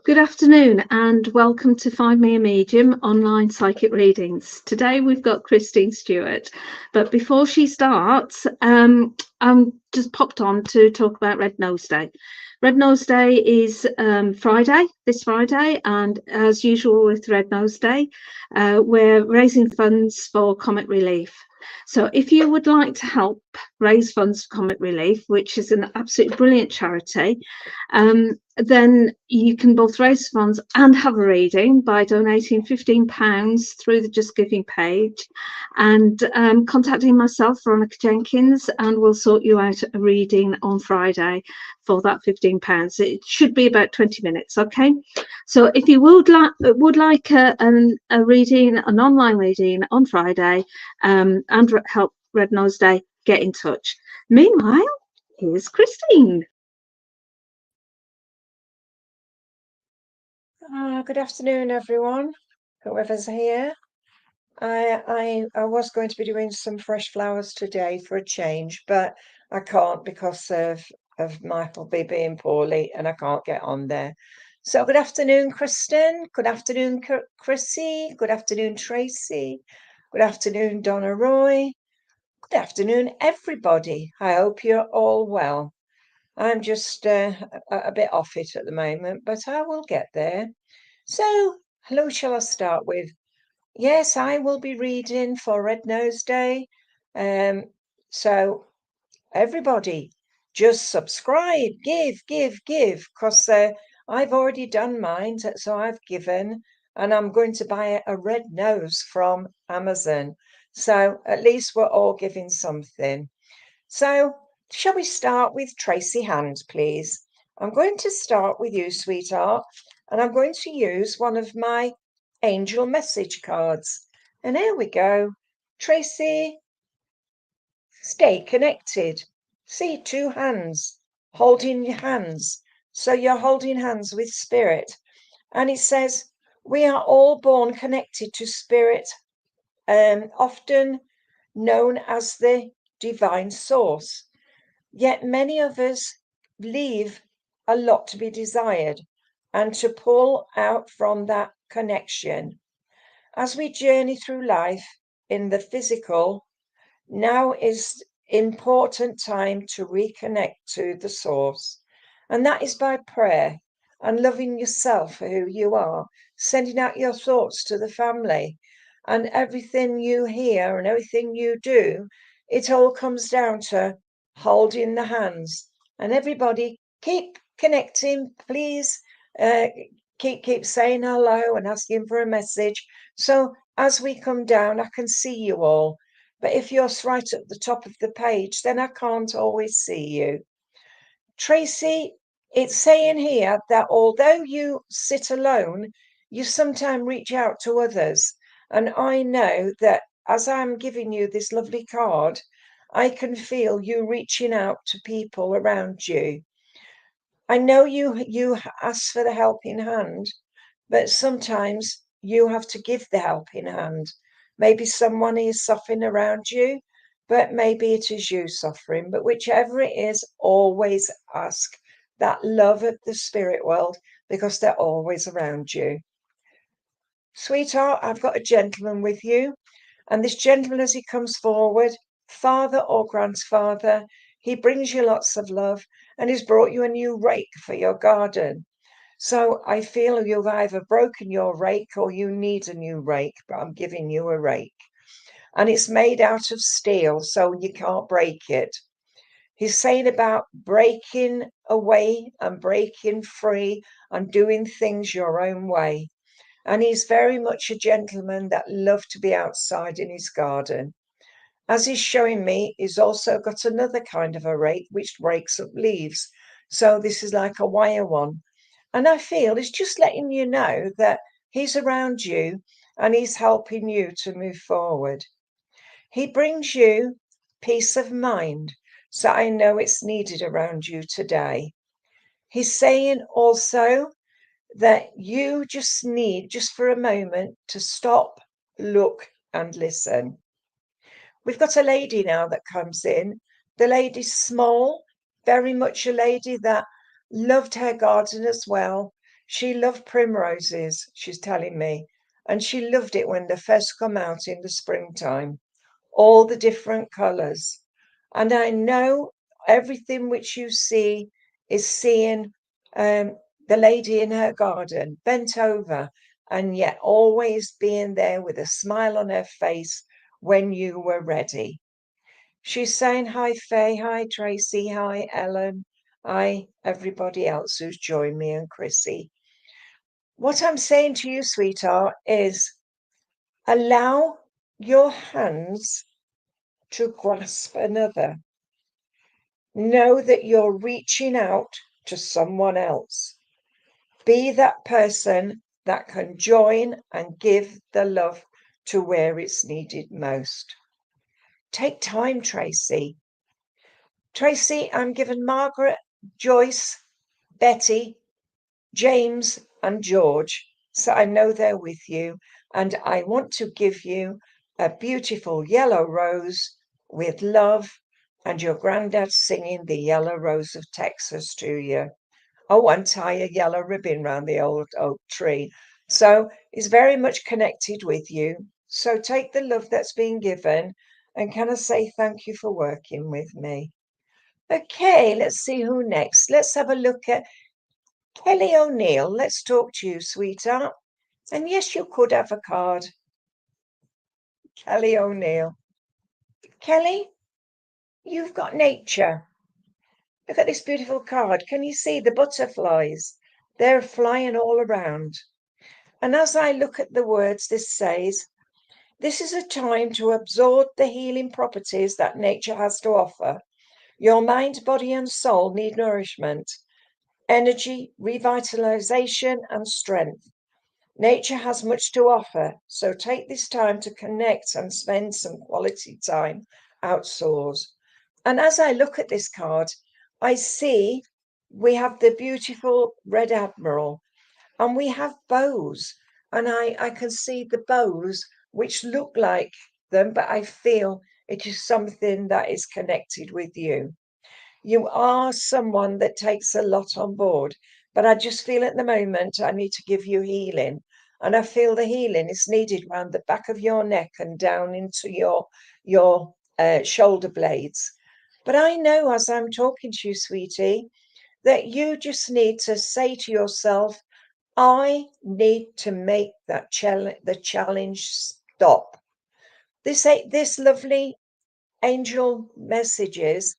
Good afternoon and welcome to FindMeAMedium online psychic readings. Today we've got Christine Stewart, but before she starts, I'm just popped on to talk about Red Nose Day. Red Nose Day is this Friday, and as usual with Red Nose Day, we're raising funds for comic relief. So if you would like to help raise funds for Comic Relief, which is an absolutely brilliant charity, then you can both raise funds and have a reading by donating £15 through the Just Giving page and contacting myself, Veronica Jenkins, and we'll sort you out a reading on Friday for that £15. It should be about 20 minutes, okay? So if you would like a reading, an online reading on Friday, and help Red Nose Day, get in touch. Meanwhile, here's Christine. Good afternoon, everyone, whoever's here. I was going to be doing some fresh flowers today for a change, but I can't because of my hubby being poorly and I can't get on there. So good afternoon, Kristen. Good afternoon, Chrissy. Good afternoon, Tracy. Good afternoon, Donna Roy. Good afternoon, everybody. I hope you're all well. I'm just a bit off it at the moment, but I will get there. So, who shall I start with? Yes, I will be reading for Red Nose Day. So everybody, just subscribe, give, because I've already done mine, so I've given, and I'm going to buy a red nose from Amazon. So at least we're all giving something. So shall we start with Tracy Hand, please? I'm going to start with you, sweetheart, and I'm going to use one of my angel message cards. And here we go. Tracy, stay connected. See two hands holding your hands. So you're holding hands with spirit. And it says, we are all born connected to spirit, often known as the divine source. Yet many of us leave a lot to be desired and to pull out from that connection. As we journey through life in the physical, now is important time to reconnect to the source. And that is by prayer and loving yourself for who you are, sending out your thoughts to the family, and everything you hear and everything you do, it all comes down to holding the hands. And everybody keep connecting, please. Keep saying hello and asking for a message. So as we come down, I can see you all. But if you're right at the top of the page, then I can't always see you. Tracy, it's saying here that although you sit alone, you sometimes reach out to others. And I know that as I'm giving you this lovely card, I can feel you reaching out to people around you. I know you ask for the helping hand, but sometimes you have to give the helping hand. Maybe someone is suffering around you, but maybe it is you suffering. But whichever it is, always ask that love of the spirit world because they're always around you. Sweetheart, I've got a gentleman with you, and this gentleman, as he comes forward, father or grandfather, he brings you lots of love and he's brought you a new rake for your garden. So I feel you've either broken your rake or you need a new rake, but I'm giving you a rake. And it's made out of steel, so you can't break it. He's saying about breaking away and breaking free and doing things your own way. And he's very much a gentleman that loved to be outside in his garden. As he's showing me, he's also got another kind of a rake which rakes up leaves. So this is like a wire one. And I feel it's just letting you know that he's around you and he's helping you to move forward. He brings you peace of mind. So I know it's needed around you today. He's saying also that you just need, just for a moment, to stop, look, and listen. We've got a lady now that comes in. The lady's small, very much a lady that loved her garden as well. She loved primroses, she's telling me, and she loved it when they first come out in the springtime, all the different colours. And I know everything which you see is seeing the lady in her garden bent over and yet always being there with a smile on her face when you were ready. She's saying hi, Faye, hi, Tracy, hi, Ellen, hi, everybody else who's joined me, and Chrissy. What I'm saying to you, sweetheart, is allow your hands to grasp another. Know that you're reaching out to someone else. Be that person that can join and give the love to where it's needed most. Take time, Tracy. Tracy, I'm giving Margaret, Joyce, Betty, James, and George, so I know they're with you, and I want to give you a beautiful yellow rose with love, and your granddad singing the Yellow Rose of Texas to you. Oh, and tie a yellow ribbon round the old oak tree. So it's very much connected with you. So take the love that's been given, and can I say thank you for working with me? Okay, let's see who next. Let's have a look at Kelly O'Neill. Let's talk to you, sweetheart. And yes, you could have a card. Kelly O'Neill. Kelly, you've got nature. Look at this beautiful card. Can you see the butterflies? They're flying all around. And as I look at the words, this says, this is a time to absorb the healing properties that nature has to offer. Your mind, body, and soul need nourishment, energy, revitalization, and strength. Nature has much to offer, so take this time to connect and spend some quality time outdoors. And as I look at this card, I see we have the beautiful Red Admiral, and we have bows, and I can see the bows which look like them, but I feel it is something that is connected with you. You are someone that takes a lot on board, but I just feel at the moment I need to give you healing. And I feel the healing is needed around the back of your neck and down into your shoulder blades. But I know as I'm talking to you, sweetie, that you just need to say to yourself, I need to make that the challenge stop. This lovely angel messages,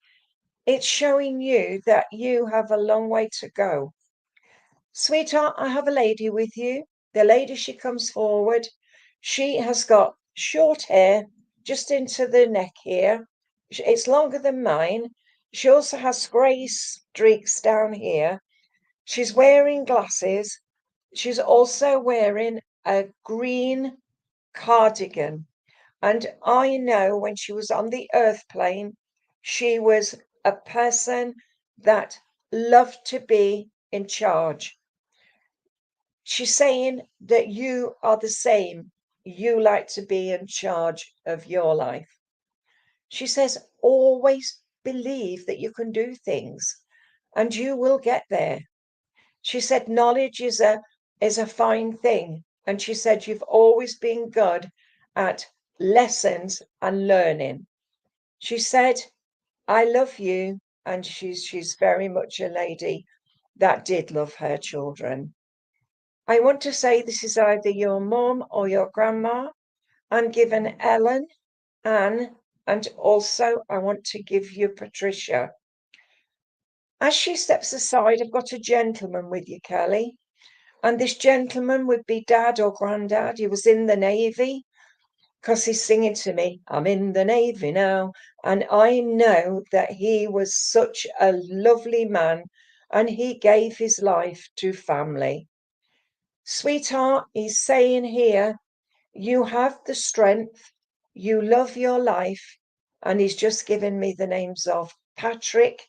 it's showing you that you have a long way to go. Sweetheart, I have a lady with you. The lady, she comes forward. She has got short hair just into the neck here. It's longer than mine. She also has grey streaks down here. She's wearing glasses. She's also wearing a green cardigan. And I know when she was on the earth plane, she was a person that loved to be in charge. She's saying that you are the same. You like to be in charge of your life. She says, always believe that you can do things and you will get there. She said, knowledge is a fine thing. And she said, you've always been good at lessons and learning. She said, I love you. And she's very much a lady that did love her children. I want to say this is either your mom or your grandma. I'm given Ellen, Anne, and also I want to give you Patricia. As she steps aside, I've got a gentleman with you, Kelly. And this gentleman would be dad or granddad. He was in the Navy, because he's singing to me, I'm in the Navy now. And I know that he was such a lovely man and he gave his life to family. Sweetheart, he's saying here, you have the strength, you love your life. And he's just given me the names of Patrick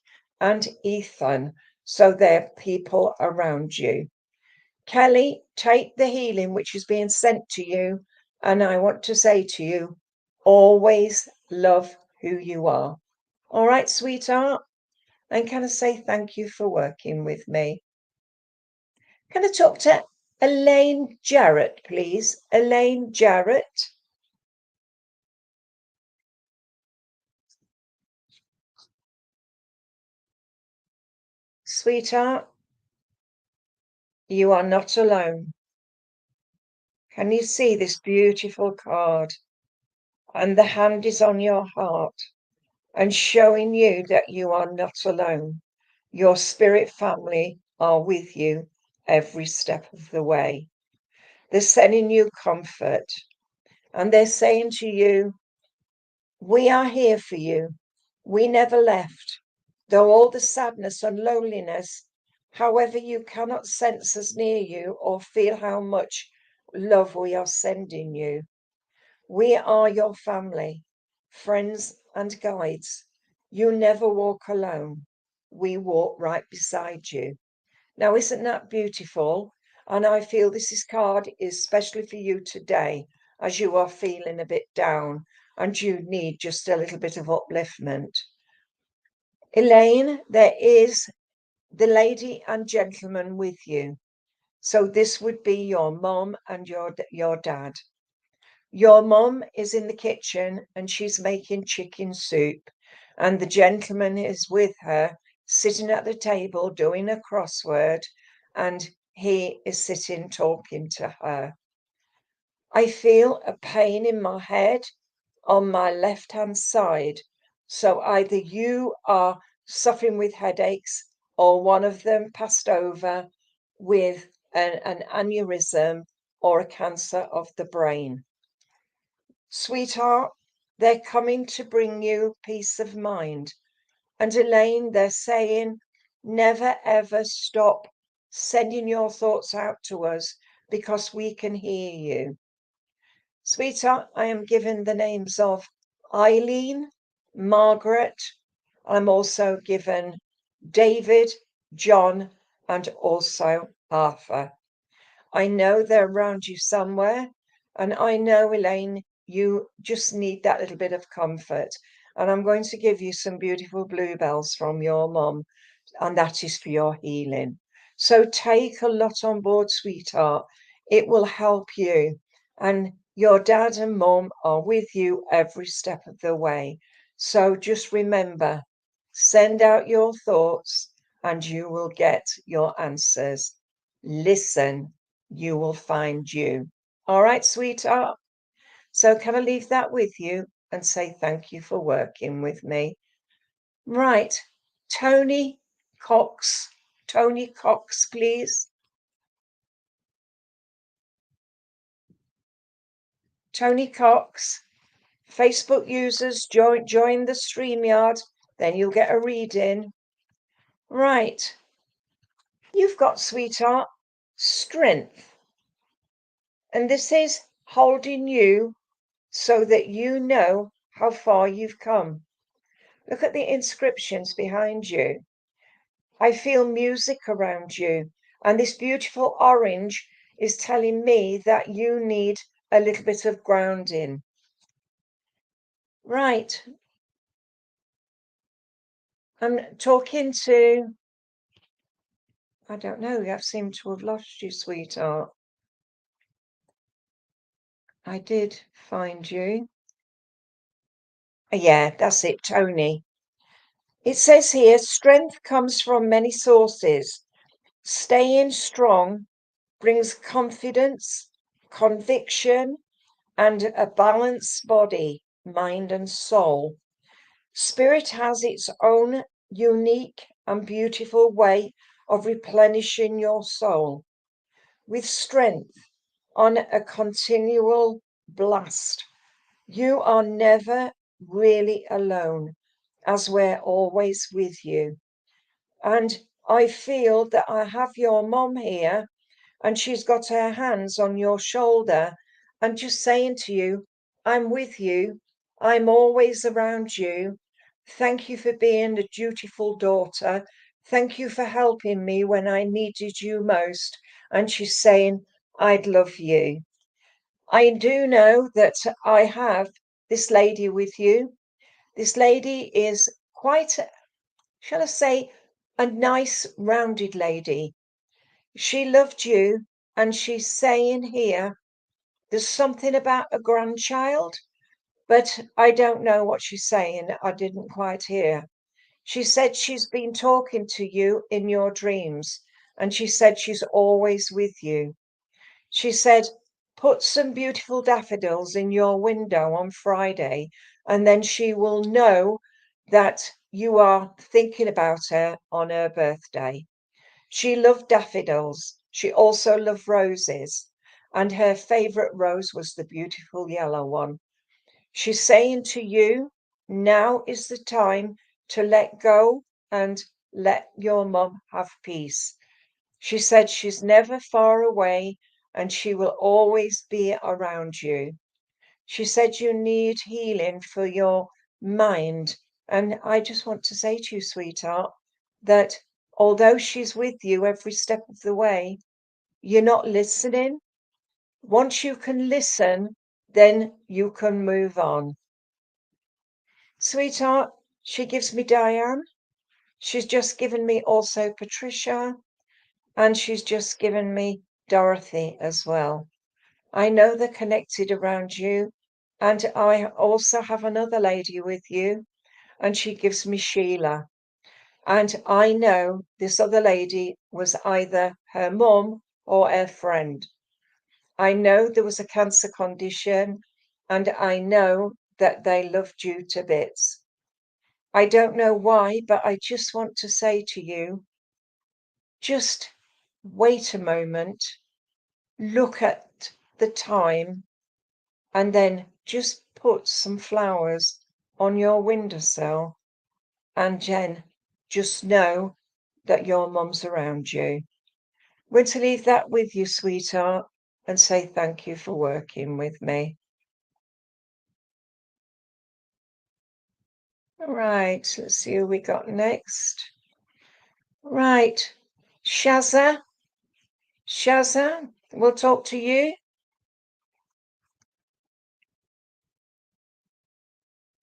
and Ethan. So they're people around you. Kelly, take the healing which is being sent to you. And I want to say to you, always love who you are. All right, sweetheart? And can I say thank you for working with me? Can I talk to Elaine Jarrett, please? Elaine Jarrett. Sweetheart, you are not alone. Can you see this beautiful card? And the hand is on your heart and showing you that you are not alone. Your spirit family are with you every step of the way. They're sending you comfort and they're saying to you, we are here for you. We never left. Though all the sadness and loneliness, however, you cannot sense us near you or feel how much love we are sending you. We are your family, friends and guides. You never walk alone. We walk right beside you. Now, isn't that beautiful? And I feel this card is especially for you today, as you are feeling a bit down and you need just a little bit of upliftment. Elaine, there is the lady and gentleman with you. So this would be your mom and your dad. Your mom is in the kitchen and she's making chicken soup, and the gentleman is with her, sitting at the table doing a crossword, and he is sitting talking to her. I feel a pain in my head on my left-hand side. So either you are suffering with headaches or one of them passed over with an aneurysm or a cancer of the brain. Sweetheart, they're coming to bring you peace of mind. And Elaine, they're saying, never ever stop sending your thoughts out to us because we can hear you. Sweetheart, I am given the names of Eileen, Margaret. I'm also given David, John, and also Arthur. I know they're around you somewhere, and I know, Elaine, you just need that little bit of comfort. And I'm going to give you some beautiful bluebells from your mum, and that is for your healing. So take a lot on board, sweetheart. It will help you. And your dad and mum are with you every step of the way. So just remember, send out your thoughts and you will get your answers. Listen, you will find you. All right, sweetheart. So can I leave that with you and say thank you for working with me? Right, Tony Cox. Tony Cox, please. Tony Cox. Facebook users, join the StreamYard, then you'll get a reading. Right, you've got, sweetheart, strength. And this is holding you so that you know how far you've come. Look at the inscriptions behind you. I feel music around you, and this beautiful orange is telling me that you need a little bit of grounding. Right. I'm talking to, I don't know, I seem to have lost you, sweetheart. I did find you. Yeah, that's it, Tony. It says here, strength comes from many sources. Staying strong brings confidence, conviction, and a balanced body, mind, and soul. Spirit has its own unique and beautiful way of replenishing your soul with strength on a continual blast. You are never really alone, as we're always with you. And I feel that I have your mom here, and she's got her hands on your shoulder and just saying to you, I'm with you. I'm always around you. Thank you for being a dutiful daughter. Thank you for helping me when I needed you most. And she's saying, I'd love you. I do know that I have this lady with you. This lady is quite, shall I say, a nice rounded lady. She loved you, and she's saying here there's something about a grandchild, but I don't know what she's saying. I didn't quite hear. She said she's been talking to you in your dreams, and she said she's always with you. She said, put some beautiful daffodils in your window on Friday, and then she will know that you are thinking about her on her birthday. She loved daffodils. She also loved roses, and her favourite rose was the beautiful yellow one. She's saying to you, now is the time to let go and let your mum have peace. She said she's never far away and she will always be around you. She said you need healing for your mind. And I just want to say to you, sweetheart, that although she's with you every step of the way, you're not listening. Once you can listen, then you can move on. Sweetheart, she gives me Diane. She's just given me also Patricia, and she's just given me Dorothy as well. I know they're connected around you, and I also have another lady with you, and she gives me Sheila. And I know this other lady was either her mum or her friend. I know there was a cancer condition, and I know that they loved you to bits. I don't know why, but I just want to say to you, just wait a moment, look at the time, and then just put some flowers on your windowsill. And Jen, just know that your mum's around you. I'm going to leave that with you, sweetheart, and say thank you for working with me. Right, let's see who we got next. Right, Shazza, we'll talk to you.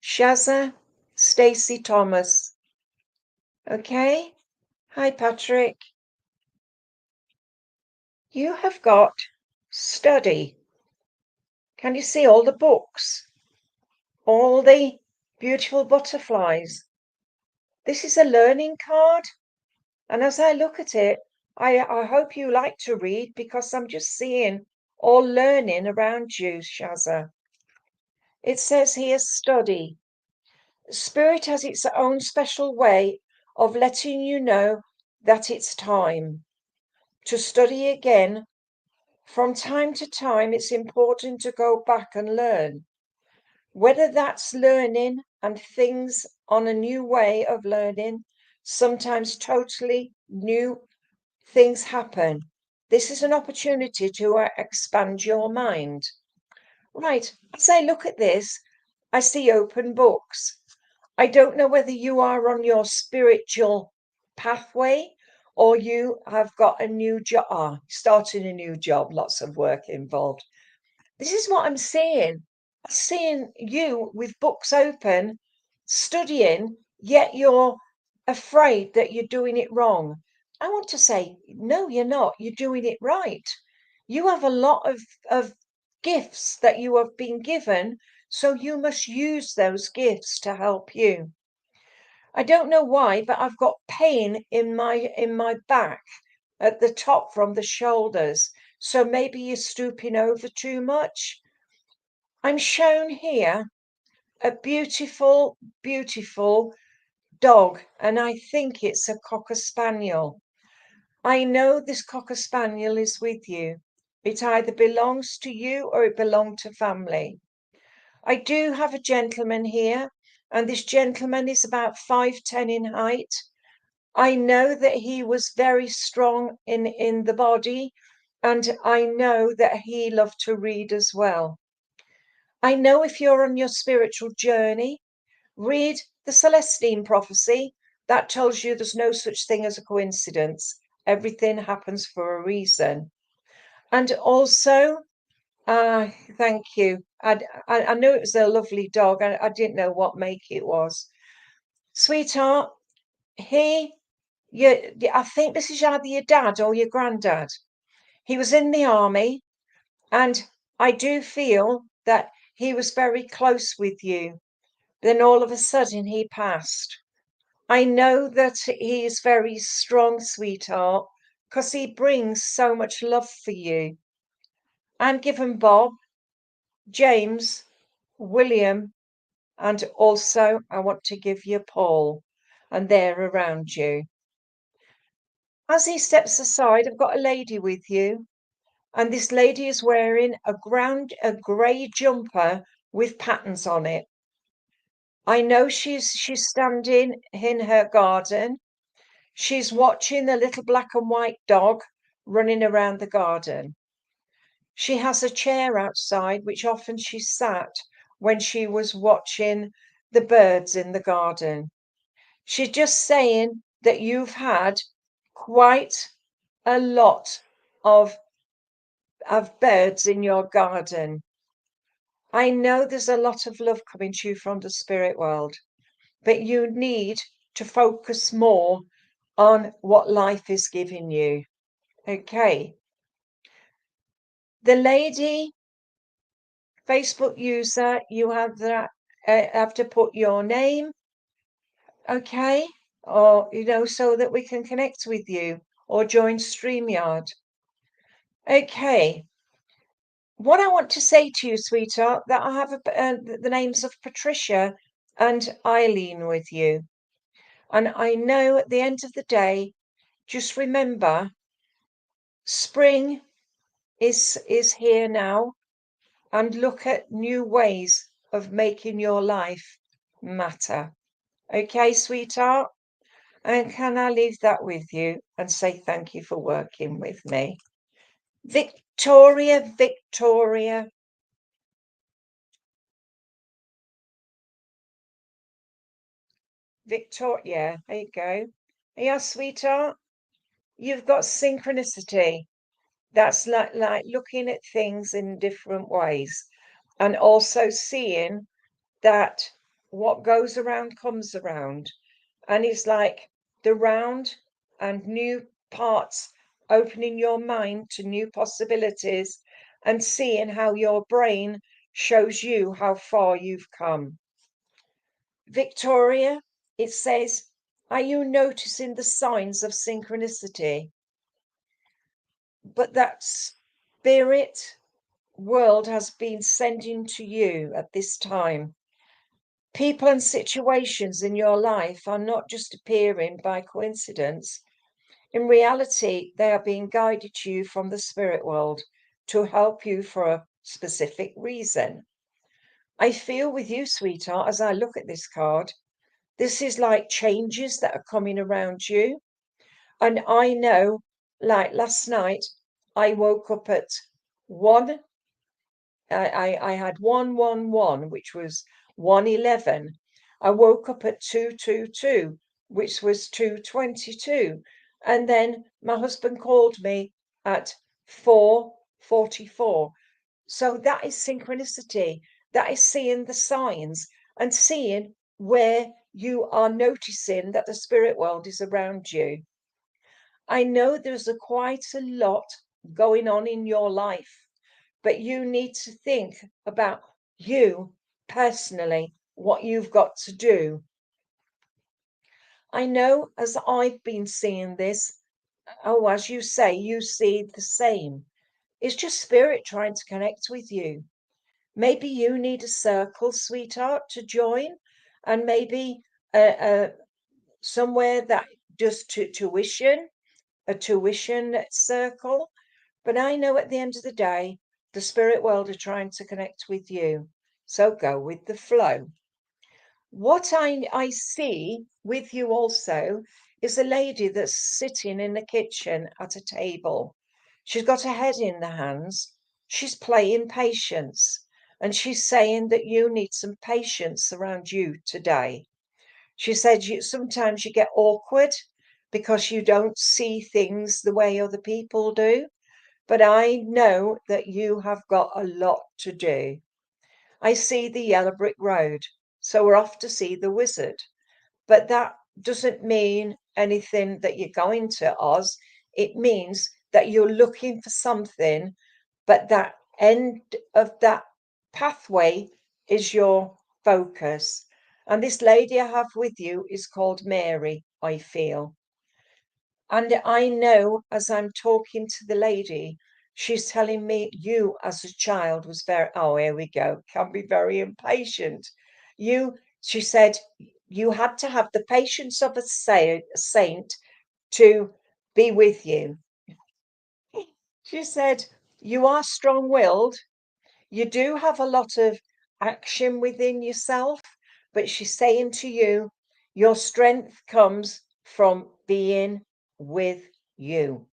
Shazza, Stacey Thomas. Okay. Hi, Patrick. You have got study. Can you see all the books? All the beautiful butterflies. This is a learning card. And as I look at it, I hope you like to read because I'm just seeing all learning around you, Shazza. It says here, study. Spirit has its own special way of letting you know that it's time to study again. From time to time, it's important to go back and learn, whether that's learning and things on a new way of learning, sometimes totally new things happen. This is an opportunity to expand your mind. Right, as I look at this, I see open books. I don't know whether you are on your spiritual pathway or you have got a new job, starting a new job, lots of work involved. This is what I'm seeing. I'm seeing you with books open, studying, yet you're afraid that you're doing it wrong. I want to say, no, you're not. You're doing it right. You have a lot of gifts that you have been given, so you must use those gifts to help you. I don't know why, but I've got pain in my back at the top from the shoulders. So maybe you're stooping over too much. I'm shown here a beautiful, beautiful dog, and I think it's a Cocker Spaniel. I know this Cocker Spaniel is with you. It either belongs to you or it belonged to family. I do have a gentleman here, and this gentleman is about 5'10" in height. I know that he was very strong in the body, and I know that he loved to read as well. I know if you're on your spiritual journey, read the Celestine prophecy. That tells you there's no such thing as a coincidence. Everything happens for a reason. And also, thank you. I knew it was a lovely dog. I didn't know what make it was. Sweetheart, he I think this is either your dad or your granddad. He was in the army, and I do feel that he was very close with you. Then all of a sudden he passed. I know that he is very strong, sweetheart, because he brings so much love for you. I'm given Bob, James, William, and also I want to give you Paul, and they're around you. As he steps aside, I've got a lady with you, and this lady is wearing a grey jumper with patterns on it. I know she's standing in her garden. She's watching a little black and white dog running around the garden. She has a chair outside, which often she sat when she was watching the birds in the garden. She's just saying that you've had quite a lot of birds in your garden. I know there's a lot of love coming to you from the spirit world, but you need to focus more on what life is giving you. Okay. The lady, Facebook user, you have that have to put your name, okay, or so that we can connect with you or join StreamYard. Okay. What I want to say to you, sweetheart, that I have the names of Patricia and Eileen with you. And I know at the end of the day, just remember, spring is here now, and look at new ways of making your life matter. Okay, sweetheart? And can I leave that with you and say thank you for working with me? Victoria, Victoria. Victoria, there you go. Yeah, sweetheart, you've got synchronicity. That's like looking at things in different ways and also seeing that what goes around comes around. And it's like the round and new parts opening your mind to new possibilities and seeing how your brain shows you how far you've come. Victoria, it says, are you noticing the signs of synchronicity? But that spirit world has been sending to you at this time. People and situations in your life are not just appearing by coincidence. In reality, they are being guided to you from the spirit world to help you for a specific reason. I feel with you, sweetheart, as I look at this card, this is like changes that are coming around you. And I know, like last night, I woke up at 1. I had 111, which was 111. I woke up at 222, which was 222. And then my husband called me at 4:44. So that is synchronicity. That is seeing the signs and seeing where you are noticing that the spirit world is around you. I know there's quite a lot going on in your life, but you need to think about you personally, what you've got to do. I know as I've been seeing this, as you say, you see the same. It's just spirit trying to connect with you. Maybe you need a circle, sweetheart, to join, and maybe somewhere that does tuition, a tuition circle. But I know at the end of the day, the spirit world are trying to connect with you. So go with the flow. What I see with you also is a lady that's sitting in the kitchen at a table. She's got her head in the hands. She's playing patience. And she's saying that you need some patience around you today. She said sometimes you get awkward because you don't see things the way other people do. But I know that you have got a lot to do. I see the yellow brick road, so we're off to see the wizard. But that doesn't mean anything that you're going to Oz. It means that you're looking for something, but that end of that pathway is your focus. And this lady I have with you is called Mary, I feel. And I know as I'm talking to the lady, she's telling me you as a child was very, oh, here we go, can be very impatient. She said, you had to have the patience of a saint to be with you. She said, you are strong willed. You do have a lot of action within yourself, but she's saying to you, your strength comes from being with you.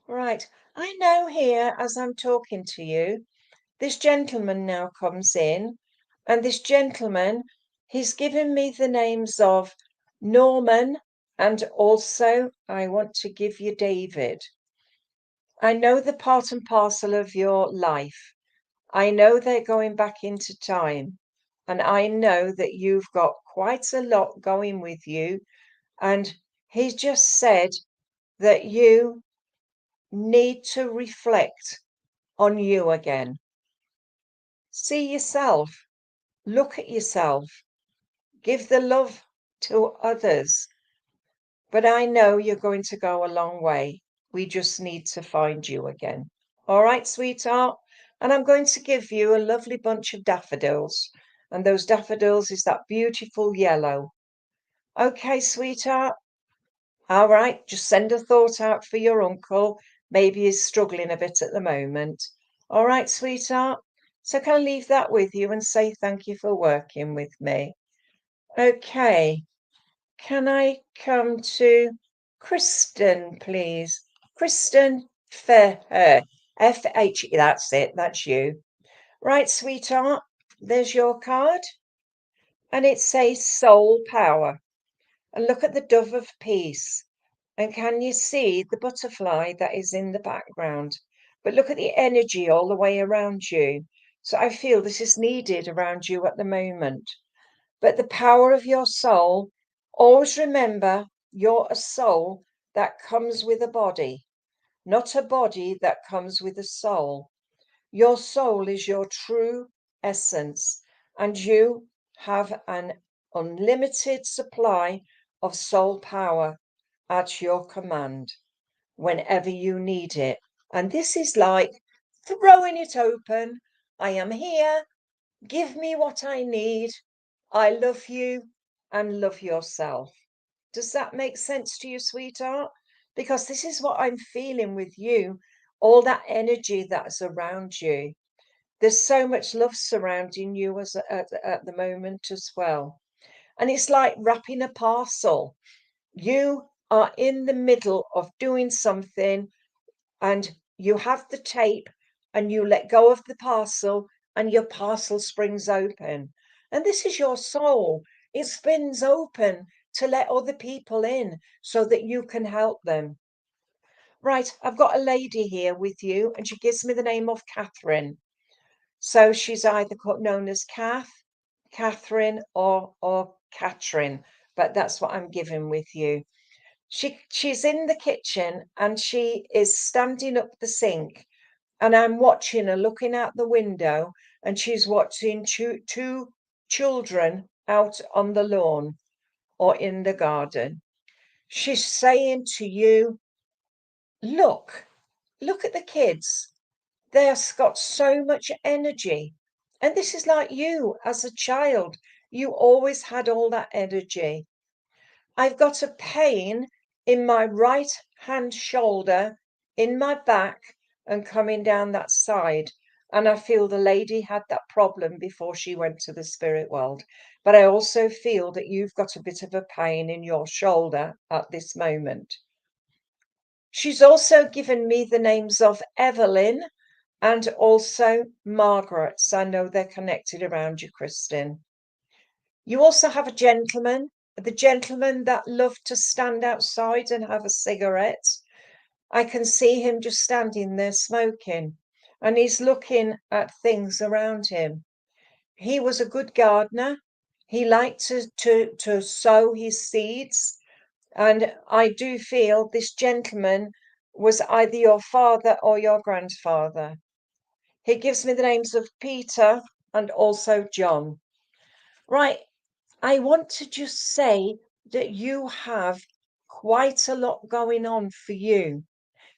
Right. I know here as I'm talking to you, this gentleman now comes in, and this gentleman, he's given me the names of Norman, and also I want to give you David. I know the part and parcel of your life. I know they're going back into time, and I know that you've got quite a lot going with you. And he just said that you need to reflect on you again. See yourself, look at yourself, give the love to others. But I know you're going to go a long way. We just need to find you again. All right, sweetheart? And I'm going to give you a lovely bunch of daffodils. And those daffodils is that beautiful yellow. Okay, sweetheart? All right, just send a thought out for your uncle. Maybe he's struggling a bit at the moment. All right, sweetheart? So can I leave that with you and say thank you for working with me? Okay. Can I come to Kristen, please? Kristen F-H, that's it, that's you. Right, sweetheart, there's your card. And it says soul power. And look at the dove of peace. And can you see the butterfly that is in the background? But look at the energy all the way around you. So I feel this is needed around you at the moment. But the power of your soul, always remember you're a soul that comes with a body, not a body that comes with a soul. Your soul is your true essence, and you have an unlimited supply of soul power at your command whenever you need it. And this is like throwing it open. I am here. Give me what I need. I love you and love yourself. Does that make sense to you, sweetheart? Because this is what I'm feeling with you, all that energy that's around you. There's so much love surrounding you at the moment as well. And it's like wrapping a parcel. You are in the middle of doing something and you have the tape and you let go of the parcel and your parcel springs open. And this is your soul. It spins open to let other people in so that you can help them. Right, I've got a lady here with you and she gives me the name of Catherine. So she's either known as Catherine, or Catherine, but that's what I'm given with you. She's in the kitchen and she is standing up the sink, and I'm watching her looking out the window, and she's watching two children out on the lawn or in the garden. She's saying to you, look at the kids. They've got so much energy. And this is like you as a child. You always had all that energy. I've got a pain in my right hand shoulder, in my back, and coming down that side. And I feel the lady had that problem before she went to the spirit world. But I also feel that you've got a bit of a pain in your shoulder at this moment. She's also given me the names of Evelyn and also Margaret. So I know they're connected around you, Kristen. You also have a gentleman, the gentleman that loved to stand outside and have a cigarette. I can see him just standing there smoking, and he's looking at things around him. He was a good gardener. He liked to sow his seeds, And I do feel this gentleman was either your father or your grandfather. He gives me the names of Peter and also John. Right, I want to just say that you have quite a lot going on for you.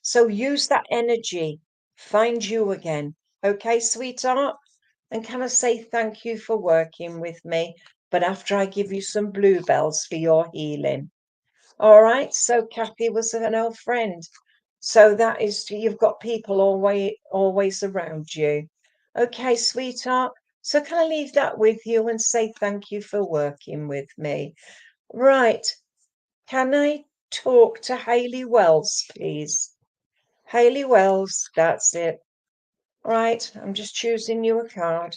So use that energy, find you again. Okay, sweetheart? And can I say thank you for working with me? But after I give you some bluebells for your healing. All right, so Kathy was an old friend. So that is, you've got people always around you. Okay, sweetheart. So can I leave that with you and say thank you for working with me? Right. Can I talk to Hayley Wells, please? Hayley Wells, that's it. Right, I'm just choosing you a card.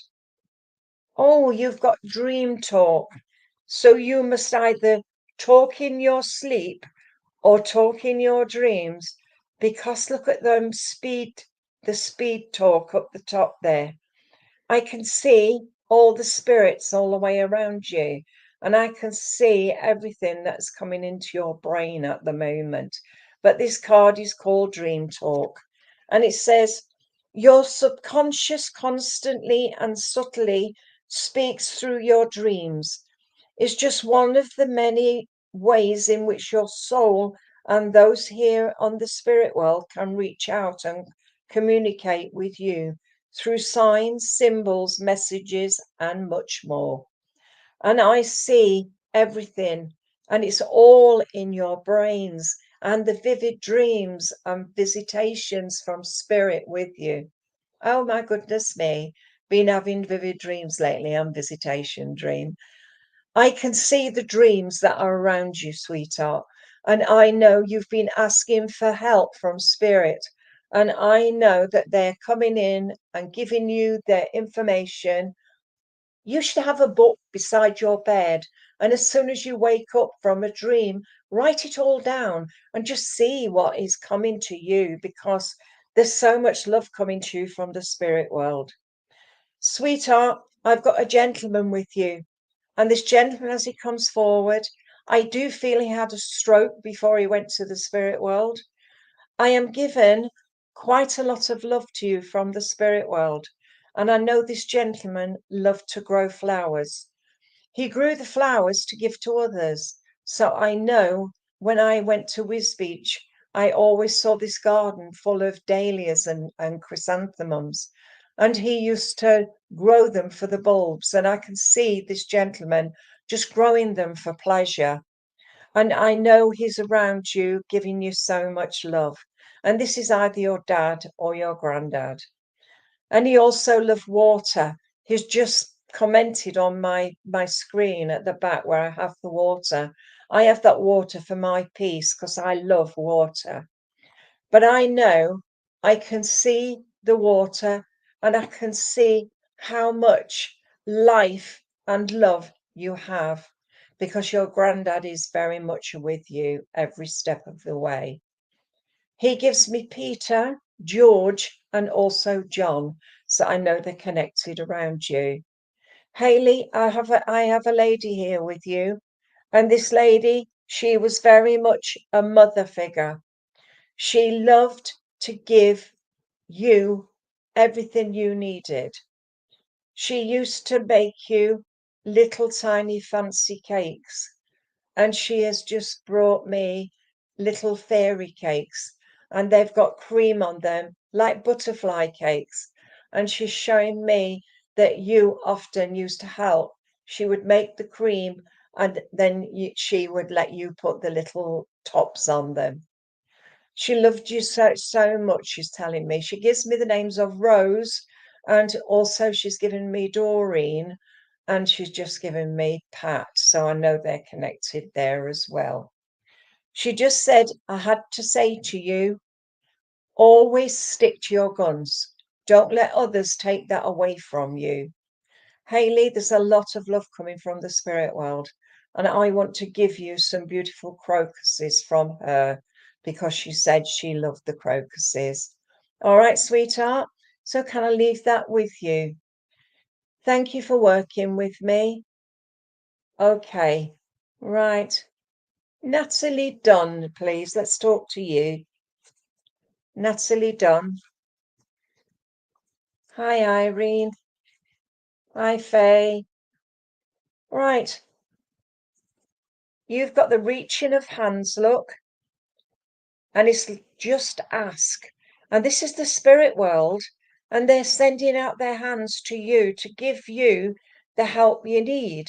Oh, you've got dream talk. So you must either talk in your sleep or talk in your dreams, because look at them the speed talk up the top there. I can see all the spirits all the way around you, and I can see everything that's coming into your brain at the moment. But this card is called Dream Talk, and it says, your subconscious constantly and subtly speaks through your dreams. It's just one of the many ways in which your soul and those here on the spirit world can reach out and communicate with you through signs, symbols, messages, and much more. And I see everything, and it's all in your brains, and the vivid dreams and visitations from spirit with you. Oh my goodness me, been having vivid dreams lately and visitation dream. I can see the dreams that are around you, sweetheart. And I know you've been asking for help from spirit. And I know that they're coming in and giving you their information. You should have a book beside your bed. And as soon as you wake up from a dream, write it all down and just see what is coming to you, because there's so much love coming to you from the spirit world. Sweetheart, I've got a gentleman with you. And this gentleman, as he comes forward, I do feel he had a stroke before he went to the spirit world. I am given quite a lot of love to you from the spirit world. And I know this gentleman loved to grow flowers. He grew the flowers to give to others. So I know when I went to Wisbech, I always saw this garden full of dahlias and chrysanthemums. And he used to grow them for the bulbs. And I can see this gentleman just growing them for pleasure. And I know he's around you, giving you so much love. And this is either your dad or your granddad. And he also loved water. He's just commented on my screen at the back where I have the water. I have that water for my peace because I love water. But I know I can see the water, and I can see how much life and love you have, because your granddad is very much with you every step of the way. He gives me Peter, George, and also John, so I know they're connected around you. Hayley, I have a lady here with you, and this lady, she was very much a mother figure. She loved to give you everything you needed. She used to make you little tiny fancy cakes, and she has just brought me little fairy cakes, and they've got cream on them like butterfly cakes. And she's showing me that you often used to help. She would make the cream, and then she would let you put the little tops on them. She loved you so much, she's telling me. She gives me the names of Rose, and also she's given me Doreen, and she's just given me Pat, so I know they're connected there as well. She just said, I had to say to you, always stick to your guns. Don't let others take that away from you. Hayley, there's a lot of love coming from the spirit world, and I want to give you some beautiful crocuses from her, because she said she loved the crocuses. All right, sweetheart. So can I leave that with you? Thank you for working with me. Okay, right. Natalie Dunn, please. Let's talk to you. Natalie Dunn. Hi, Irene. Hi, Faye. Right. You've got the reaching of hands, look, and it's just ask. And this is the spirit world, and they're sending out their hands to you to give you the help you need.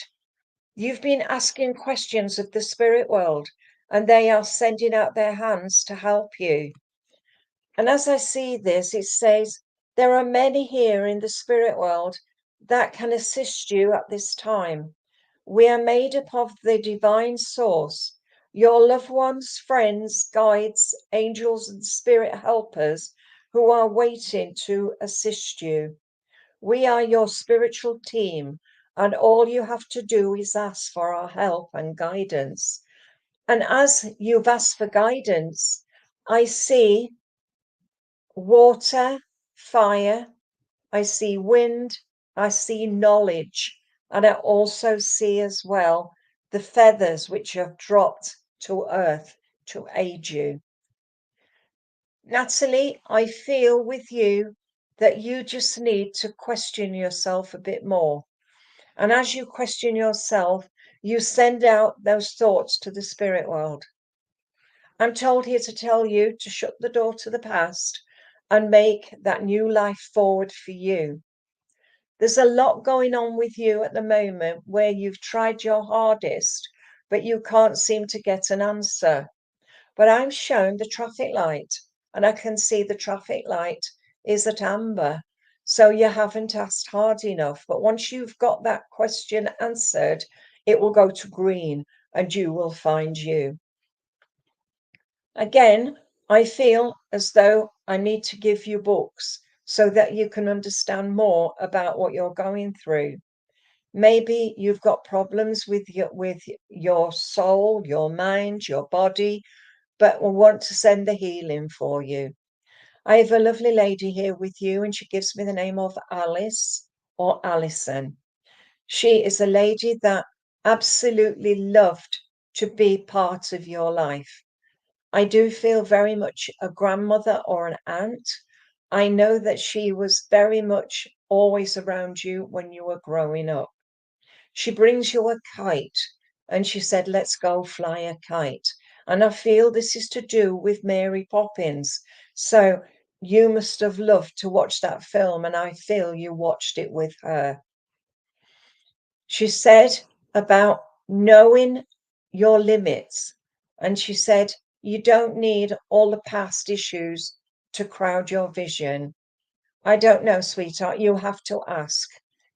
You've been asking questions of the spirit world, and they are sending out their hands to help you. And as I see this, it says, there are many here in the spirit world that can assist you at this time. We are made up of the divine source, your loved ones, friends, guides, angels, and spirit helpers who are waiting to assist you. We are your spiritual team, and all you have to do is ask for our help and guidance. And as you've asked for guidance, I see water, fire, I see wind, I see knowledge, and I also see as well the feathers which have dropped to earth to aid you. Natalie, I feel with you that you just need to question yourself a bit more. And as you question yourself, you send out those thoughts to the spirit world. I'm told here to tell you to shut the door to the past and make that new life forward for you. There's a lot going on with you at the moment where you've tried your hardest, but you can't seem to get an answer. But I'm shown the traffic light, and I can see the traffic light is at amber. So you haven't asked hard enough. But once you've got that question answered, it will go to green and you will find you. Again, I feel as though I need to give you books so that you can understand more about what you're going through. Maybe you've got problems with your soul, your mind, your body, but we want to send the healing for you. I have a lovely lady here with you, and she gives me the name of Alice or Alison. She is a lady that absolutely loved to be part of your life. I do feel very much a grandmother or an aunt. I know that she was very much always around you when you were growing up. She brings you a kite and she said, let's go fly a kite. And I feel this is to do with Mary Poppins. So you must have loved to watch that film, and I feel you watched it with her. She said about knowing your limits. And she said, you don't need all the past issues to crowd your vision. I don't know, sweetheart. You have to ask.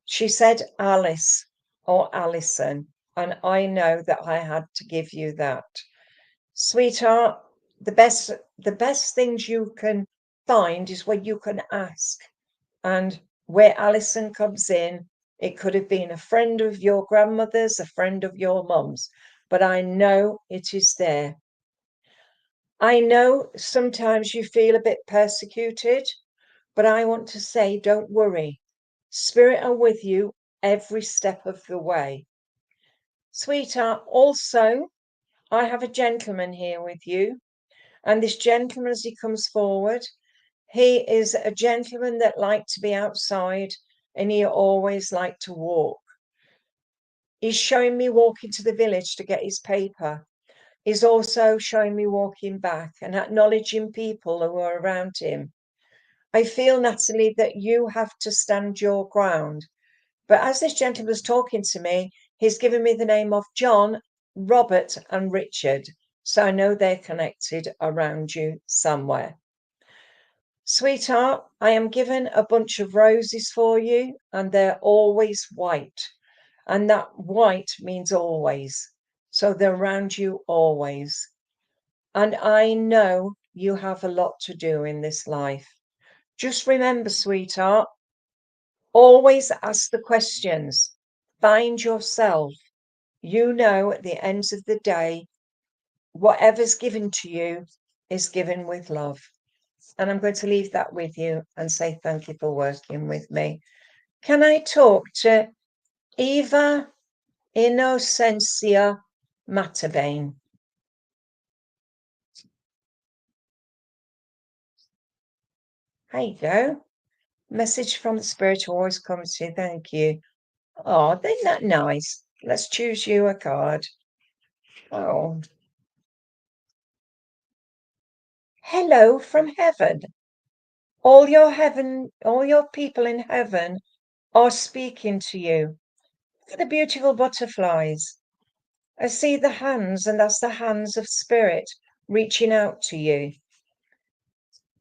She said Alice or Alison, and I know that I had to give you that. Sweetheart, the best things you can find is when you can ask. And where Alison comes in, it could have been a friend of your grandmother's, a friend of your mum's, but I know it is there. I know sometimes you feel a bit persecuted, but I want to say, don't worry. Spirit are with you every step of the way. Sweetheart, also, I have a gentleman here with you. And this gentleman, as he comes forward, he is a gentleman that liked to be outside and he always liked to walk. He's showing me walking to the village to get his paper. He's also showing me walking back and acknowledging people who are around him. I feel, Natalie, that you have to stand your ground. But as this gentleman was talking to me, he's given me the name of John, Robert, and Richard. So I know they're connected around you somewhere. Sweetheart, I am given a bunch of roses for you, and they're always white. And that white means always. So they're around you always. And I know you have a lot to do in this life. Just remember, sweetheart, always ask the questions. Find yourself. You know, at the end of the day, whatever's given to you is given with love. And I'm going to leave that with you and say thank you for working with me. Can I talk to Eva Innocencia Matabane? There you go. Message from the spirit always comes to you. Thank you. Oh, isn't that nice? Let's choose you a card. Oh. Hello from heaven. All your people in heaven are speaking to you. Look at the beautiful butterflies. I see the hands, and that's the hands of spirit reaching out to you.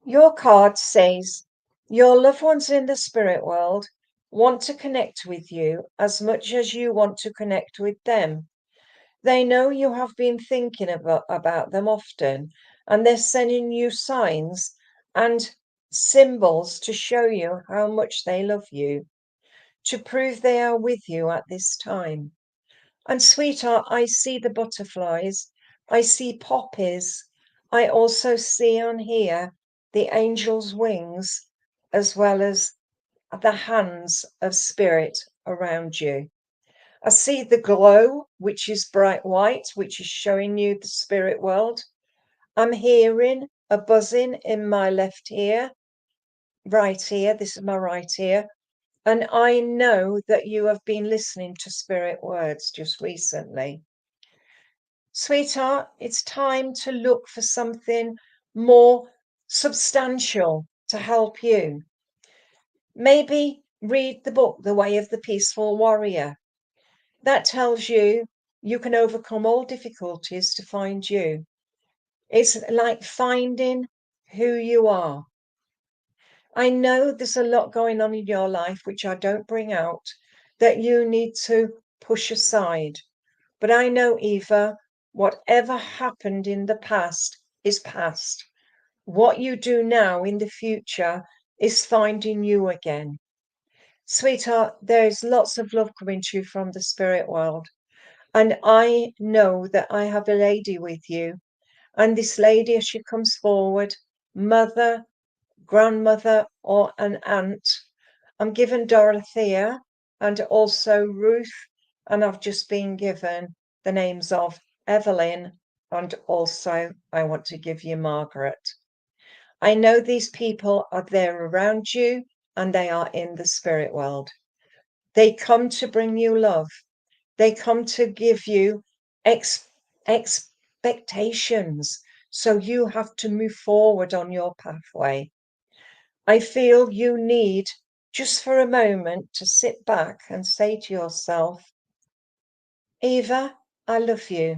Your card says, your loved ones in the spirit world want to connect with you as much as you want to connect with them. They know you have been thinking about them often, and they're sending you signs and symbols to show you how much they love you, to prove they are with you at this time. And sweetheart, I see the butterflies, I see poppies, I also see on here the angel's wings, as well as the hands of spirit around you. I see the glow, which is bright white, which is showing you the spirit world. I'm hearing a buzzing in my left ear, right ear. This is my right ear. And I know that you have been listening to spirit words just recently. Sweetheart, it's time to look for something more substantial to help you. Maybe read the book, The Way of the Peaceful Warrior. That tells you you can overcome all difficulties to find you. It's like finding who you are. I know there's a lot going on in your life, which I don't bring out, that you need to push aside. But I know, Eva, whatever happened in the past is past. What you do now in the future is finding you again. Sweetheart, there's lots of love coming to you from the spirit world. And I know that I have a lady with you. And this lady, as she comes forward, mother, grandmother, or an aunt, I'm given Dorothea and also Ruth, and I've just been given the names of Evelyn, and also I want to give you Margaret. I know these people are there around you, and they are in the spirit world. They come to bring you love. They come to give you expectations. So you have to move forward on your pathway. I feel you need just for a moment to sit back and say to yourself, Eva, I love you.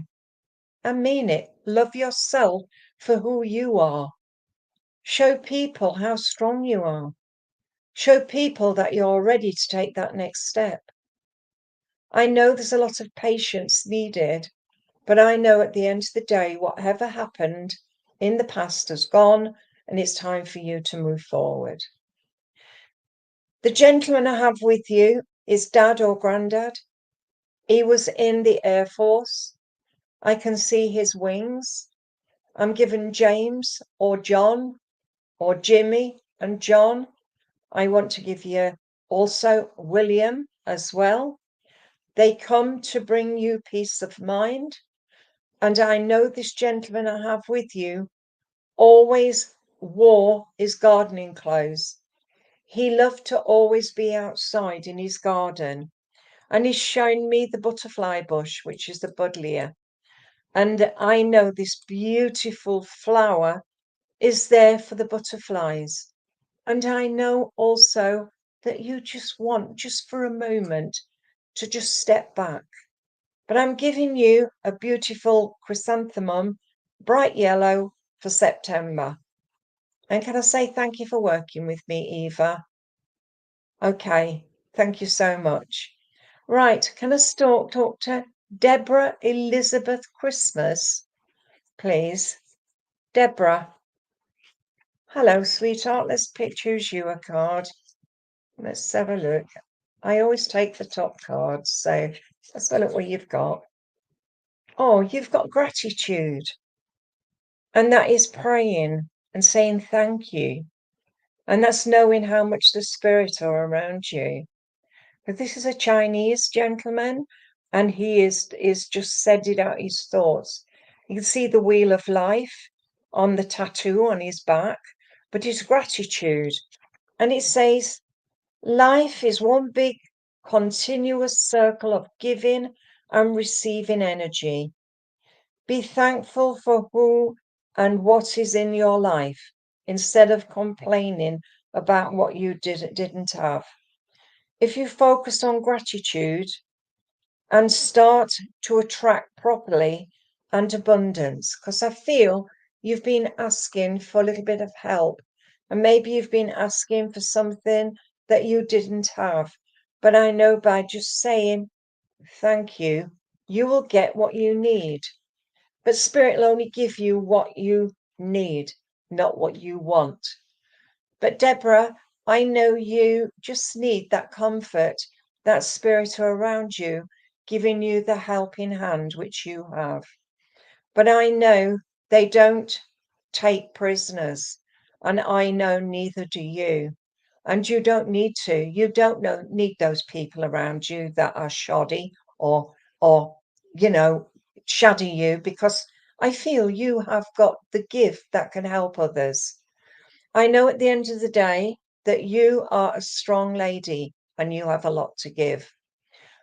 I mean it. Love yourself for who you are. Show people how strong you are. Show people that you're ready to take that next step. I know there's a lot of patience needed, but I know at the end of the day, whatever happened in the past has gone, and it's time for you to move forward. The gentleman I have with you is Dad or Granddad. He was in the Air Force. I can see his wings. I'm given James or John or Jimmy and John. I want to give you also William as well. They come to bring you peace of mind. And I know this gentleman I have with you always wore his gardening clothes. He loved to always be outside in his garden. And he's shown me the butterfly bush, which is the buddleia. And I know this beautiful flower is there for the butterflies. And I know also that you just want, just for a moment, to just step back. But I'm giving you a beautiful chrysanthemum, bright yellow, for September. And can I say thank you for working with me, Eva? Okay, thank you so much. Right, can I talk to Deborah Elizabeth Christmas, please? Deborah. Hello, sweetheart. Let's choose you a card. Let's have a look. I always take the top cards, so let's have a look what you've got. Oh, you've got gratitude. And that is praying and saying thank you. And that's knowing how much the spirit are around you. But this is a Chinese gentleman, and he is just sending out his thoughts. You can see the wheel of life on the tattoo on his back, but it's gratitude. And it says, life is one big continuous circle of giving and receiving energy. Be thankful for who and what is in your life instead of complaining about what you didn't have. If you focus on gratitude and start to attract properly and abundance, because I feel you've been asking for a little bit of help, and maybe you've been asking for something that you didn't have. But I know by just saying thank you, you will get what you need. But Spirit will only give you what you need, not what you want. But Deborah, I know you just need that comfort, that Spirit around you, giving you the helping hand which you have. But I know they don't take prisoners, and I know neither do you. And you don't need to. You don't need those people around you that are shoddy or you know shaddy you, because I feel you have got the gift that can help others. I know at the end of the day that you are a strong lady and you have a lot to give.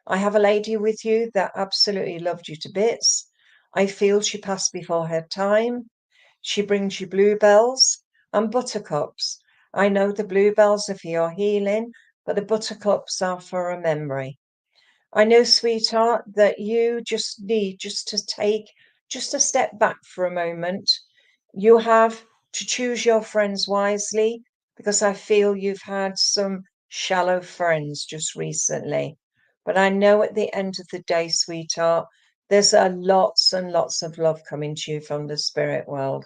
I have a lady with you that absolutely loved you to bits. I feel she passed before her time. She brings you bluebells and buttercups. I know the bluebells are for your healing, but the buttercups are for a memory. I know, sweetheart, that you just need just to take just a step back for a moment. You have to choose your friends wisely, because I feel you've had some shallow friends just recently. But I know at the end of the day, sweetheart, there's a lots and lots of love coming to you from the spirit world.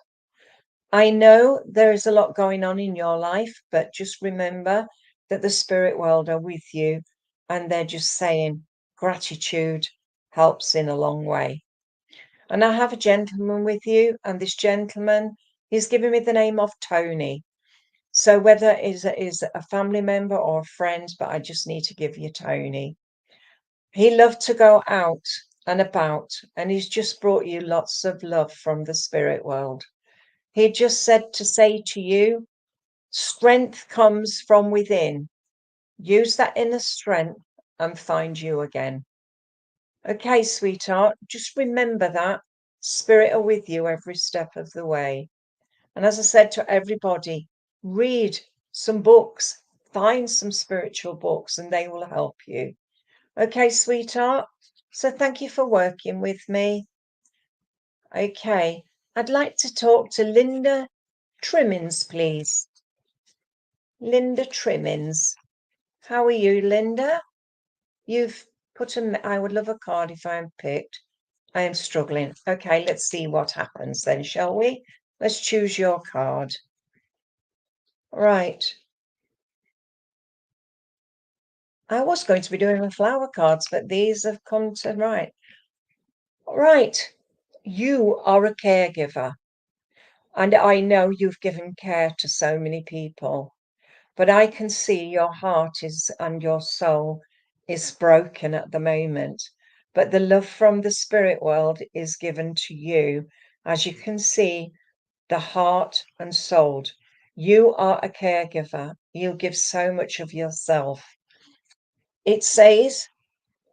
I know there is a lot going on in your life, but just remember that the spirit world are with you, and they're just saying gratitude helps in a long way. And I have a gentleman with you, and this gentleman, he's given me the name of Tony. So whether it is a family member or a friend, but I just need to give you Tony. He loved to go out and about, and he's just brought you lots of love from the spirit world. He just said to say to you, strength comes from within. Use that inner strength and find you again. Okay, sweetheart, just remember that spirit are with you every step of the way. And as I said to everybody, read some books, find some spiritual books, and they will help you. Okay, sweetheart. So thank you for working with me. Okay, I'd like to talk to Linda Trimmins, please. Linda Trimmins. How are you, Linda? You've put I would love a card if I'm picked. I am struggling. Okay, let's see what happens then, shall we? Let's choose your card. Right. I was going to be doing the flower cards, but these have come to right. Right. You are a caregiver, and I know you've given care to so many people, but I can see your heart is and your soul is broken at the moment. But the love from the spirit world is given to you. As you can see, the heart and soul. You are a caregiver. You give so much of yourself. It says,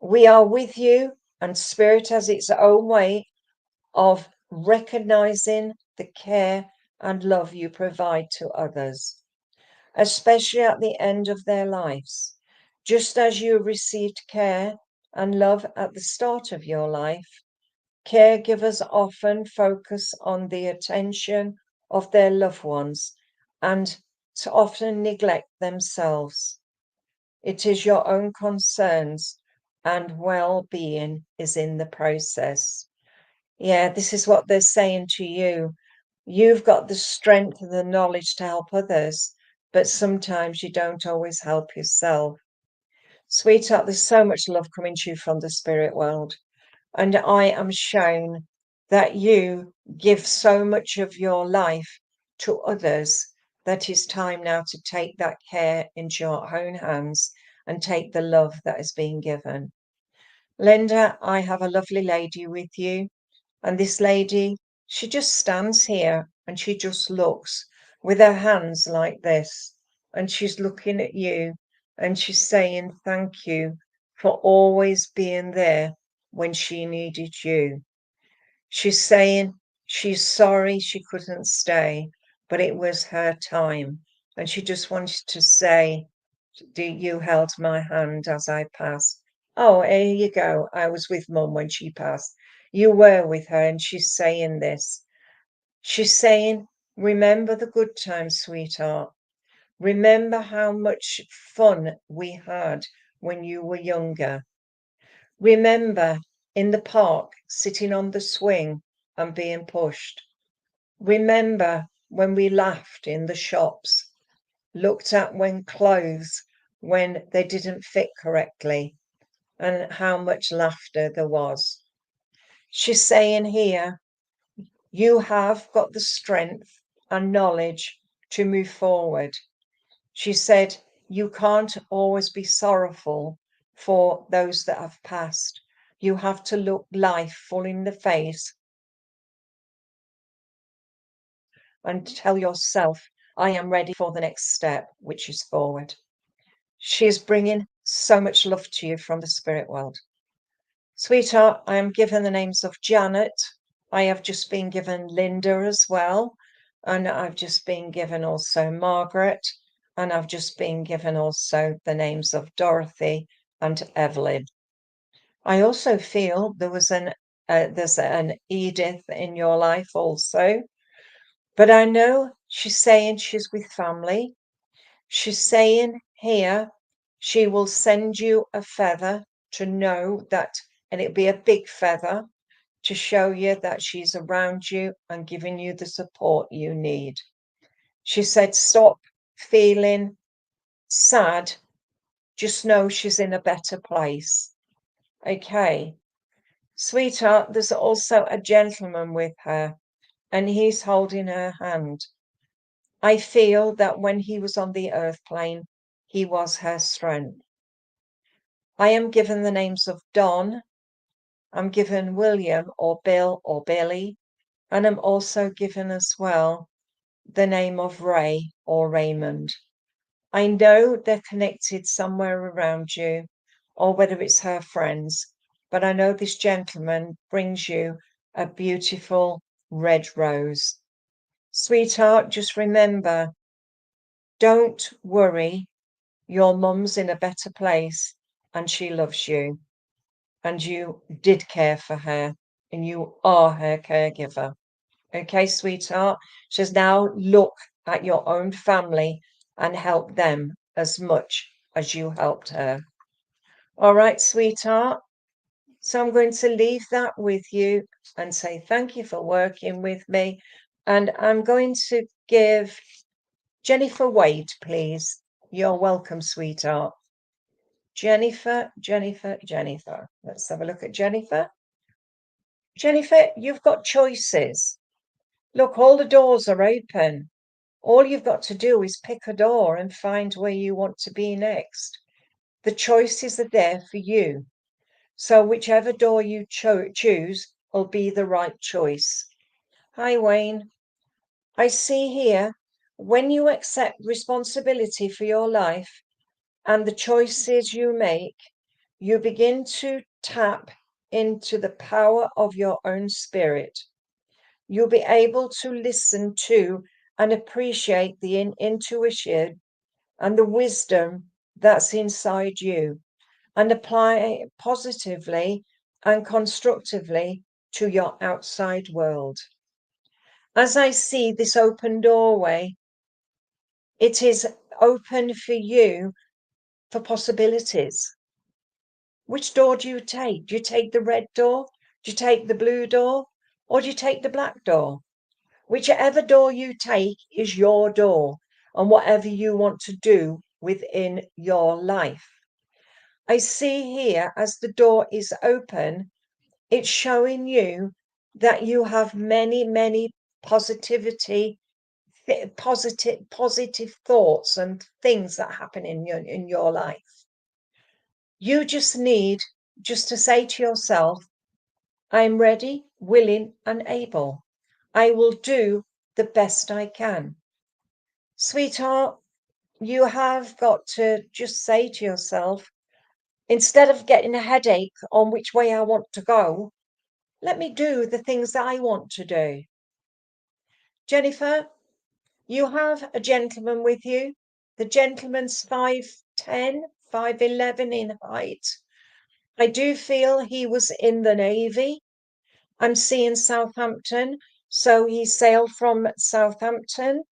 we are with you, and spirit has its own way of recognizing the care and love you provide to others, especially at the end of their lives. Just as you received care and love at the start of your life, caregivers often focus on the attention of their loved ones and to often neglect themselves. It is your own concerns and well-being is in the process. Yeah, this is what they're saying to you. You've got the strength and the knowledge to help others, but sometimes you don't always help yourself. Sweetheart, there's so much love coming to you from the spirit world. And I am shown that you give so much of your life to others that it's time now to take that care into your own hands and take the love that is being given. Linda, I have a lovely lady with you, and this lady, she just stands here and she just looks. with her hands like this, and she's looking at you and she's saying thank you for always being there when she needed you. She's saying she's sorry she couldn't stay, but it was her time. And she just wanted to say, you held my hand as I passed. Oh, here you go. I was with Mum when she passed. You were with her, and she's saying this. She's saying, remember the good times, sweetheart. Remember how much fun we had when you were younger. Remember in the park sitting on the swing and being pushed. Remember when we laughed in the shops, looked at when they didn't fit correctly, and how much laughter there was. She's saying here, you have got the strength and knowledge to move forward. She said, you can't always be sorrowful for those that have passed. You have to look life full in the face and tell yourself, I am ready for the next step, which is forward. She is bringing so much love to you from the spirit world. Sweetheart, I am given the names of Janet. I have just been given Linda as well. And I've just been given also Margaret. And I've just been given also the names of Dorothy and Evelyn. I also feel there's an Edith in your life also. But I know she's saying she's with family. She's saying here she will send you a feather to know that, and it'll be a big feather to show you that she's around you and giving you the support you need. She said, stop feeling sad. Just know she's in a better place. Okay. Sweetheart, there's also a gentleman with her and he's holding her hand. I feel that when he was on the earth plane, he was her strength. I am given the names of Don, I'm given William or Bill or Billy, and I'm also given as well the name of Ray or Raymond. I know they're connected somewhere around you, or whether it's her friends, but I know this gentleman brings you a beautiful red rose. Sweetheart, just remember, don't worry, your mum's in a better place and she loves you. And you did care for her and you are her caregiver. Okay, sweetheart? She says now look at your own family and help them as much as you helped her. All right, sweetheart? So I'm going to leave that with you and say thank you for working with me. And I'm going to give Jennifer Wade, please. You're welcome, sweetheart. Jennifer. Let's have a look at Jennifer. Jennifer, you've got choices. Look, all the doors are open. All you've got to do is pick a door and find where you want to be next. The choices are there for you. So whichever door you choose will be the right choice. Hi, Wayne. I see here, when you accept responsibility for your life and the choices you make, you begin to tap into the power of your own spirit. You'll be able to listen to and appreciate the intuition and the wisdom that's inside you and apply it positively and constructively to your outside world. As I see this open doorway, it is open for you for possibilities. Which door do you take? Do you take the red door? Do you take the blue door? Or do you take the black door? Whichever door you take is your door and whatever you want to do within your life. I see here as the door is open, it's showing you that you have many positive thoughts and things that happen in your life. You just need just to say to yourself, I'm ready, willing and able. I will do the best I can. Sweetheart, you have got to just say to yourself, instead of getting a headache on which way I want to go, let me do the things that I want to do. Jennifer, you have a gentleman with you. The gentleman's 5'10", 5'11" in height. I do feel he was in the Navy. I'm seeing Southampton, so he sailed from Southampton.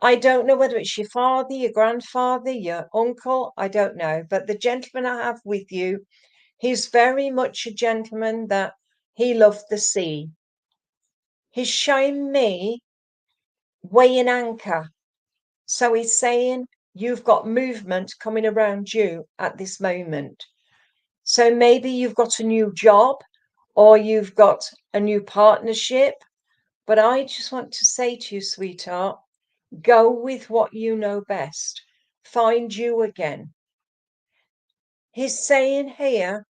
I don't know whether it's your father, your grandfather, your uncle, I don't know. But the gentleman I have with you, he's very much a gentleman that he loved the sea. He's showing me weighing anchor. So he's saying you've got movement coming around you at this moment. So maybe you've got a new job or you've got a new partnership. But I just want to say to you, sweetheart, go with what you know best. Find you again. He's saying here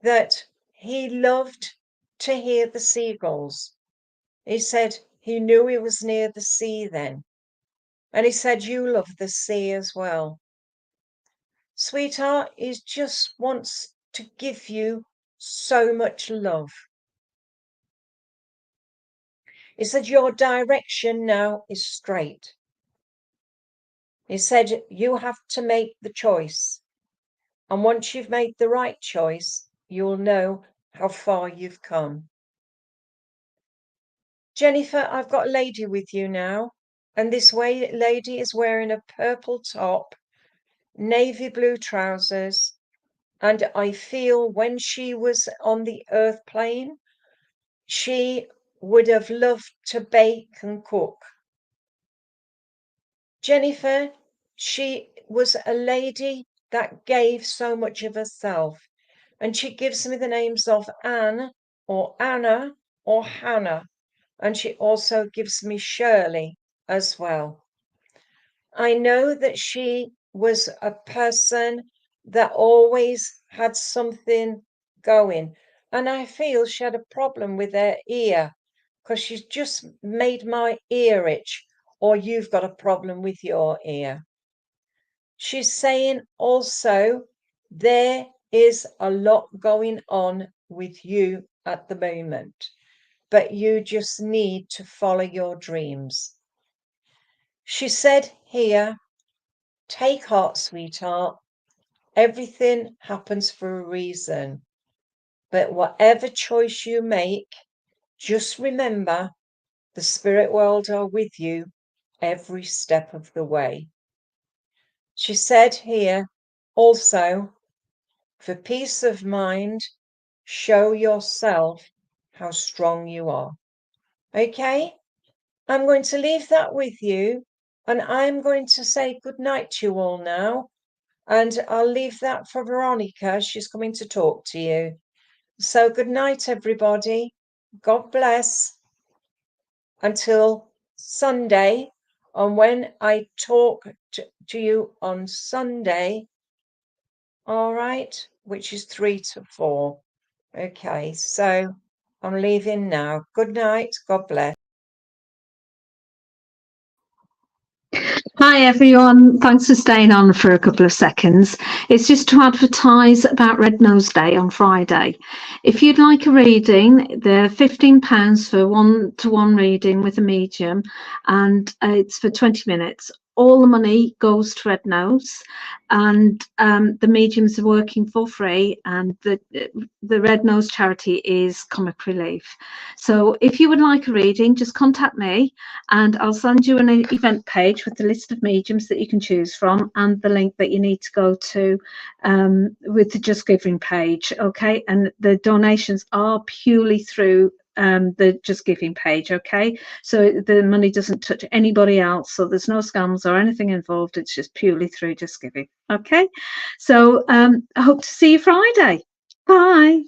that he loved to hear the seagulls. He said he knew he was near the sea then. And he said, you love the sea as well. Sweetheart, he just wants to give you so much love. He said, your direction now is straight. He said, you have to make the choice. And once you've made the right choice, you'll know how far you've come. Jennifer, I've got a lady with you now. And this lady is wearing a purple top, navy blue trousers. And I feel when she was on the earth plane, she would have loved to bake and cook. Jennifer, she was a lady that gave so much of herself. And she gives me the names of Anne or Anna or Hannah. And she also gives me Shirley as well. I know that she was a person that always had something going. And I feel she had a problem with her ear because she's just made my ear itch, or you've got a problem with your ear. She's saying also there is a lot going on with you at the moment, but you just need to follow your dreams. She said here, take heart, sweetheart. Everything happens for a reason. But whatever choice you make, just remember the spirit world are with you every step of the way. She said here also, for peace of mind, show yourself how strong you are. Okay? I'm going to leave that with you, and I'm going to say good night to you all now. And I'll leave that for Veronica. She's coming to talk to you. So good night, everybody. God bless. Until Sunday. And when I talk to you on Sunday, all right, which is 3 to 4. Okay, so I'm leaving now. Good night. God bless. Hi everyone, thanks for staying on for a couple of seconds. It's just to advertise about Red Nose Day on Friday. If you'd like a reading, they're £15 for one-to-one reading with a medium, and it's for 20 minutes. All the money goes to Red Nose, and the mediums are working for free, and the Red Nose charity is Comic Relief. So if you would like a reading, just contact me and I'll send you an event page with the list of mediums that you can choose from and the link that you need to go to with the Just Giving page. Okay, and the donations are purely through the Just Giving page. Okay, so the money doesn't touch anybody else, so there's no scams or anything involved. It's just purely through Just Giving. Okay, so I hope to see you Friday. Bye.